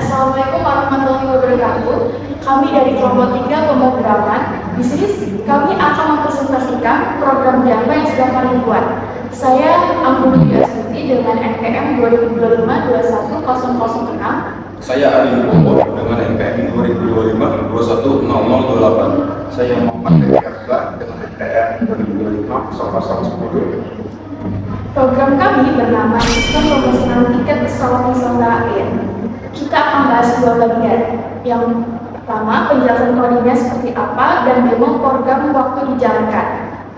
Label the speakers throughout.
Speaker 1: Assalamualaikum warahmatullahi wabarakatuh. Kami dari kelompok 3 pemrograman. Di sini kami akan mempresentasikan program Java yang sudah kami buat. Saya Anggun Astuti dengan NPM 2025-21006.
Speaker 2: Saya Adi Wibowo dengan NPM 2025-21008. Saya Muhammad Akbar dengan NPM 2025-0010.
Speaker 1: Program kami bernama Sistem Pemesanan Tiket Pesawat Nusantara Air. Kita akan bahas dua bagian. Yang pertama, penjelasan kodenya seperti apa dan demo program waktu dijalankan.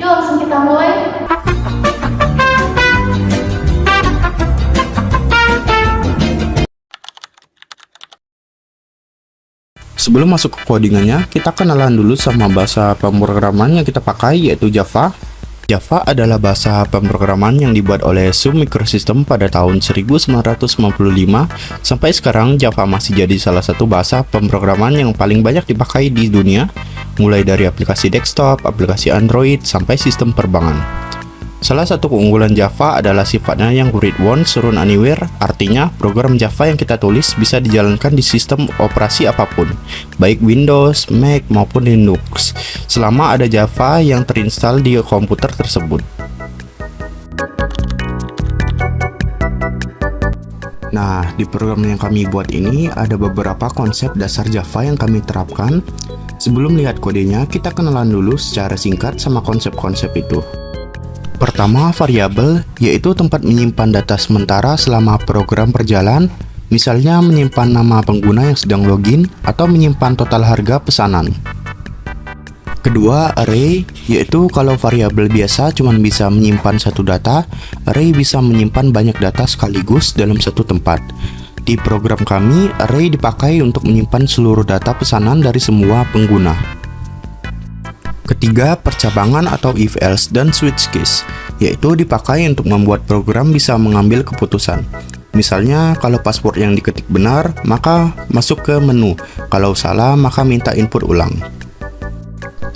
Speaker 1: Yuk langsung kita mulai.
Speaker 3: Sebelum masuk ke codingannya, kita kenalan dulu sama bahasa pemrograman yang kita pakai, yaitu Java. Java adalah bahasa pemrograman yang dibuat oleh Sun Microsystems pada tahun 1995. Sampai sekarang Java masih jadi salah satu bahasa pemrograman yang paling banyak dipakai di dunia, mulai dari aplikasi desktop, aplikasi Android, sampai sistem perbankan. Salah satu keunggulan Java adalah sifatnya yang read once, run anywhere, artinya program Java yang kita tulis bisa dijalankan di sistem operasi apapun, baik Windows, Mac, maupun Linux, selama ada Java yang terinstall di komputer tersebut. Nah, di program yang kami buat ini ada beberapa konsep dasar Java yang kami terapkan. Sebelum lihat kodenya, kita kenalan dulu secara singkat sama konsep-konsep itu. Pertama, variabel, yaitu tempat menyimpan data sementara selama program berjalan, misalnya menyimpan nama pengguna yang sedang login atau menyimpan total harga pesanan. Kedua, array, yaitu kalau variabel biasa cuma bisa menyimpan satu data, array bisa menyimpan banyak data sekaligus dalam satu tempat. Di program kami, array dipakai untuk menyimpan seluruh data pesanan dari semua pengguna. Ketiga, percabangan atau if-else dan switch case, yaitu dipakai untuk membuat program bisa mengambil keputusan. Misalnya, kalau password yang diketik benar, maka masuk ke menu. Kalau salah, maka minta input ulang.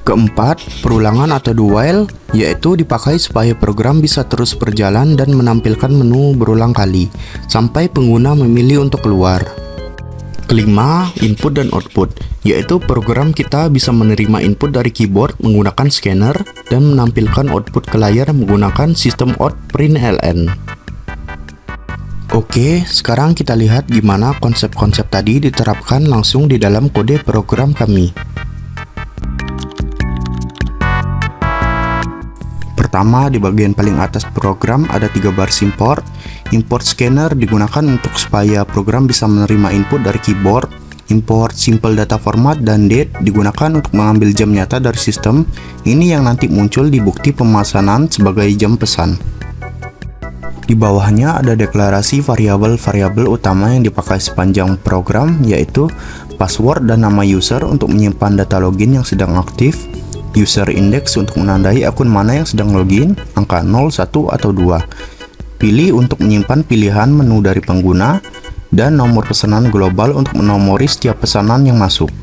Speaker 3: Keempat, perulangan atau do while, yaitu dipakai supaya program bisa terus berjalan dan menampilkan menu berulang kali, sampai pengguna memilih untuk keluar. Kelima, input dan output, yaitu program kita bisa menerima input dari keyboard menggunakan scanner dan menampilkan output ke layar menggunakan sistem out.println. Oke, sekarang kita lihat gimana konsep-konsep tadi diterapkan langsung di dalam kode program kami. Pertama, di bagian paling atas program ada 3 baris import. Import scanner digunakan untuk supaya program bisa menerima input dari keyboard. Import simple data format dan date digunakan untuk mengambil jam nyata dari sistem. Ini yang nanti muncul di bukti pemesanan sebagai jam pesan. Di bawahnya ada deklarasi variabel-variabel utama yang dipakai sepanjang program, yaitu password dan nama user untuk menyimpan data login yang sedang aktif, user index untuk menandai akun mana yang sedang login, angka 0, 1, atau 2. Pilih untuk menyimpan pilihan menu dari pengguna, dan nomor pesanan global untuk menomori setiap pesanan yang masuk.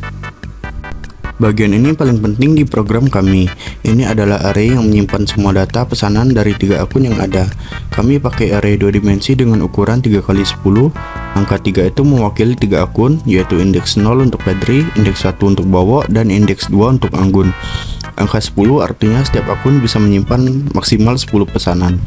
Speaker 3: Bagian ini paling penting di program kami. Ini adalah array yang menyimpan semua data pesanan dari 3 akun yang ada. Kami pakai array 2 dimensi dengan ukuran 3x10. Angka 3 itu mewakili 3 akun, yaitu indeks 0 untuk Pedri, indeks 1 untuk Bowo, dan indeks 2 untuk Anggun. Angka 10 artinya setiap akun bisa menyimpan maksimal 10 pesanan.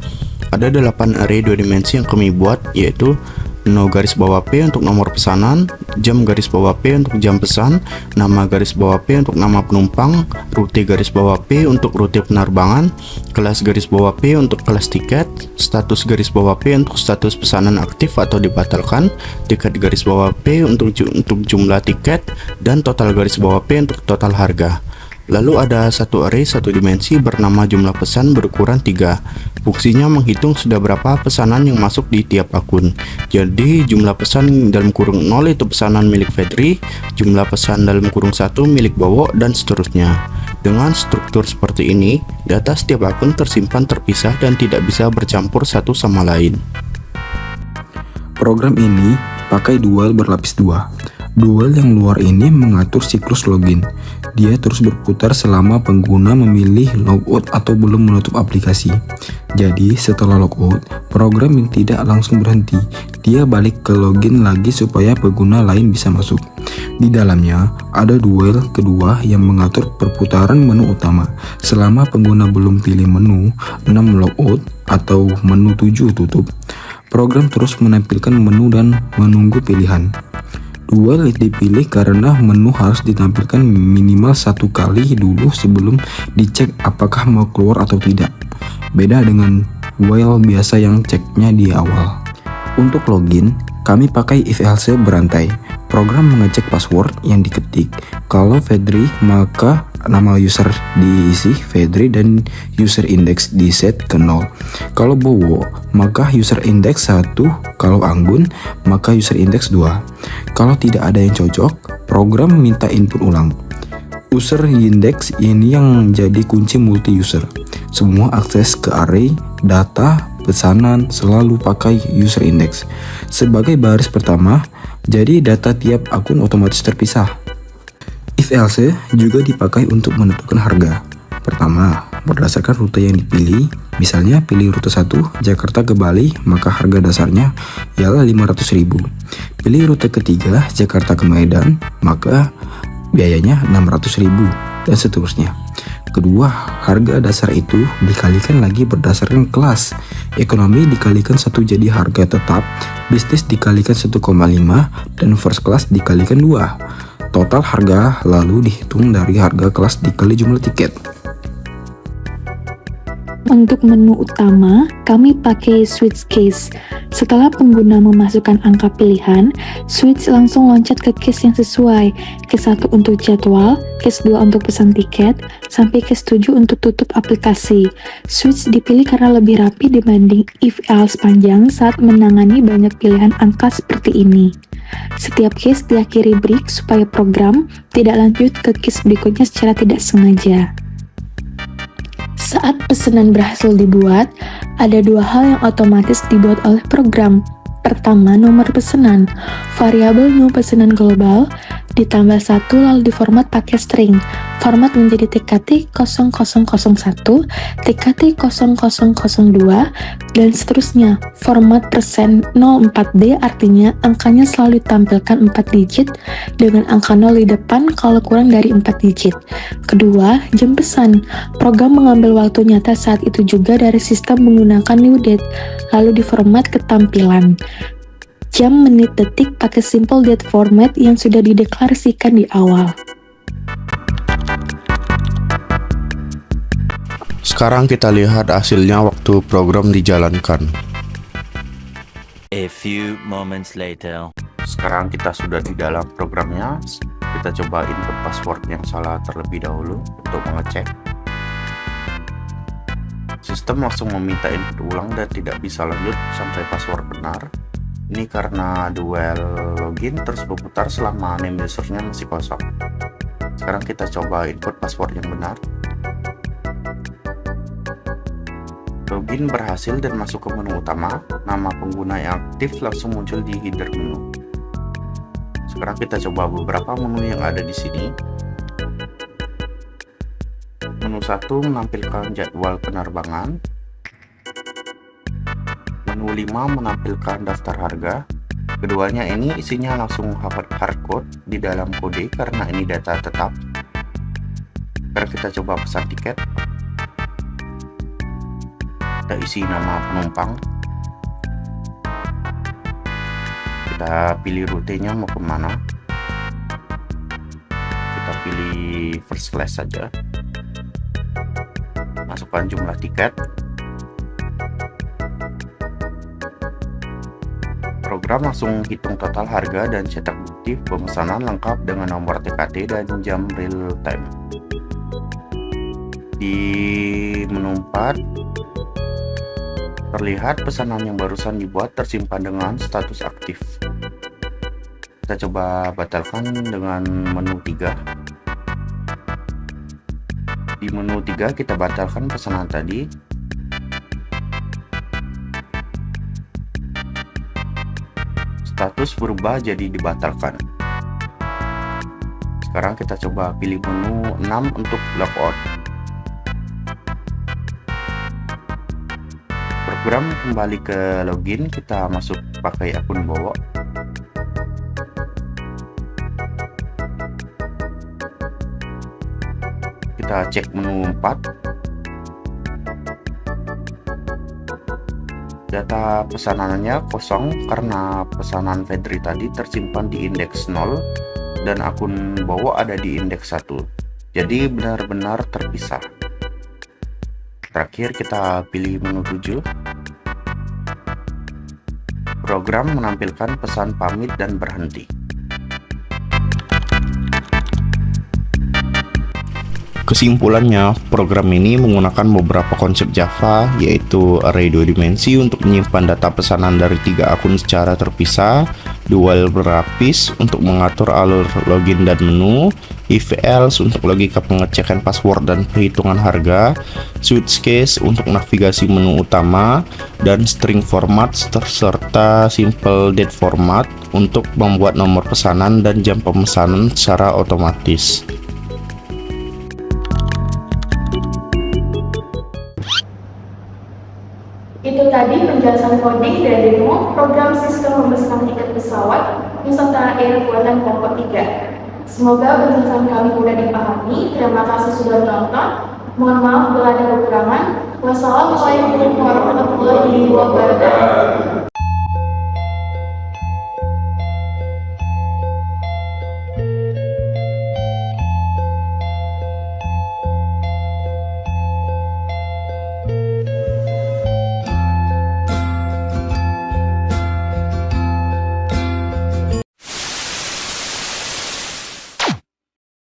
Speaker 3: Ada 8 array 2 dimensi yang kami buat, yaitu no garis bawah P untuk nomor pesanan, jam garis bawah P untuk jam pesan, nama garis bawah P untuk nama penumpang, rute garis bawah P untuk rute penerbangan, kelas garis bawah P untuk kelas tiket, status garis bawah P untuk status pesanan aktif atau dibatalkan, tiket garis bawah P untuk jumlah tiket, dan total garis bawah P untuk total harga. Lalu ada satu array 1 dimensi bernama jumlah pesan berukuran 3. Fungsinya menghitung sudah berapa pesanan yang masuk di tiap akun. Jadi jumlah pesan dalam kurung 0 itu pesanan milik Fedri, jumlah pesan dalam kurung 1 milik Bowo, dan seterusnya. Dengan struktur seperti ini, data setiap akun tersimpan terpisah dan tidak bisa bercampur satu sama lain.
Speaker 4: Program ini pakai dual berlapis 2. Dual yang luar ini mengatur siklus login. Dia terus berputar selama pengguna memilih logout atau belum menutup aplikasi. Jadi setelah logout, program yang tidak langsung berhenti. dia balik ke login lagi supaya pengguna lain bisa masuk. Di dalamnya ada duel kedua yang mengatur perputaran menu utama. Selama pengguna belum pilih menu 6 logout atau menu 7 tutup, program terus menampilkan menu dan menunggu pilihan. Duel dipilih karena menu harus ditampilkan minimal 1 kali dulu sebelum dicek apakah mau keluar atau tidak. Beda dengan while biasa yang ceknya di awal. Untuk login, kami pakai if else berantai. Program mengecek password yang diketik. Kalau Fedri, maka nama user diisi Fedri dan user index di set ke 0. Kalau Bowo, maka user index 1. Kalau Anggun, maka user index 2. Kalau tidak ada yang cocok, program minta input ulang. User index ini yang jadi kunci multi user. Semua akses ke array, data, pesanan selalu pakai user index. Sebagai baris pertama, jadi data tiap akun otomatis terpisah. If else juga dipakai untuk menentukan harga. Pertama, berdasarkan rute yang dipilih, misalnya pilih rute 1 Jakarta ke Bali, maka harga dasarnya ialah 500.000. Pilih rute ketiga Jakarta ke Medan, maka biayanya 600.000 dan seterusnya. Kedua, harga dasar itu dikalikan lagi berdasarkan kelas. Ekonomi dikalikan 1 jadi harga tetap, bisnis dikalikan 1,5, dan first class dikalikan 2. Total harga lalu dihitung dari harga kelas dikali jumlah tiket.
Speaker 5: Untuk menu utama, kami pakai switch case. Setelah pengguna memasukkan angka pilihan, switch langsung loncat ke case yang sesuai. Case 1 untuk jadwal, case 2 untuk pesan tiket, sampai case 7 untuk tutup aplikasi. Switch dipilih karena lebih rapi dibanding if else panjang saat menangani banyak pilihan angka seperti ini. Setiap case diakhiri break supaya program tidak lanjut ke case berikutnya secara tidak sengaja. Saat pesanan berhasil dibuat, ada 2 hal yang otomatis dibuat oleh program. Pertama, nomor pesanan. Variabel new pesanan global ditambah 1 lalu diformat pakai string. Format menjadi TKT0001, TKT0002, dan seterusnya. Format %04D artinya angkanya selalu ditampilkan 4 digit dengan angka 0 di depan kalau kurang dari 4 digit. Kedua, jam pesan. Program mengambil waktu nyata saat itu juga dari sistem menggunakan new date, lalu diformat ke tampilan. Jam, menit, detik pakai simple date format yang sudah dideklarasikan di awal.
Speaker 3: Sekarang kita lihat hasilnya waktu program dijalankan.
Speaker 6: A few moments later.
Speaker 2: Sekarang kita sudah di dalam programnya. Kita coba input password yang salah terlebih dahulu untuk mengecek. Sistem langsung meminta input ulang dan tidak bisa lanjut sampai password benar. Ini karena duel login terus berputar selama name usernya masih kosong. Sekarang kita coba input password yang benar. Login berhasil dan masuk ke menu utama. Nama pengguna yang aktif langsung muncul di header menu. Sekarang kita coba beberapa menu yang ada di sini. Menu 1 menampilkan jadwal penerbangan. Menu 5 menampilkan daftar harga. Keduanya ini isinya langsung hardcode di dalam kode karena ini data tetap. Sekarang kita coba pesan tiket. Kita isi nama penumpang. Kita pilih rutenya mau kemana. Kita pilih first class saja. Masukkan jumlah tiket. Program langsung hitung total harga dan cetak bukti pemesanan lengkap dengan nomor TKT dan jam real time. Di menu 4 terlihat pesanan yang barusan dibuat tersimpan dengan status aktif. Kita coba batalkan dengan menu 3. Di menu 3 kita batalkan pesanan tadi. Status berubah jadi dibatalkan. Sekarang kita coba pilih menu 6 untuk logout. program, kembali ke login, kita masuk pakai akun Bowo. Kita cek menu 4. Data pesanannya kosong karena pesanan Fedri tadi tersimpan di indeks 0 dan akun Bowo ada di indeks 1. Jadi benar-benar terpisah. Terakhir kita pilih menu 7. Program menampilkan pesan pamit dan berhenti.
Speaker 3: Kesimpulannya, program ini menggunakan beberapa konsep Java, yaitu array 2 dimensi untuk menyimpan data pesanan dari 3 akun secara terpisah, dual berlapis untuk mengatur alur login dan menu, if else untuk logika pengecekan password dan perhitungan harga, switch case untuk navigasi menu utama, dan string format serta simple date format untuk membuat nomor pesanan dan jam pemesanan secara otomatis.
Speaker 1: Itu tadi penjelasan coding dan demo program sistem pemesanan tiket pesawat Nusantara Air buatan kelompok 3. Semoga penjelasan kami mudah dipahami. Terima kasih sudah menonton. Mohon maaf bila ada kekurangan. Wassalamualaikum warahmatullahi wabarakatuh.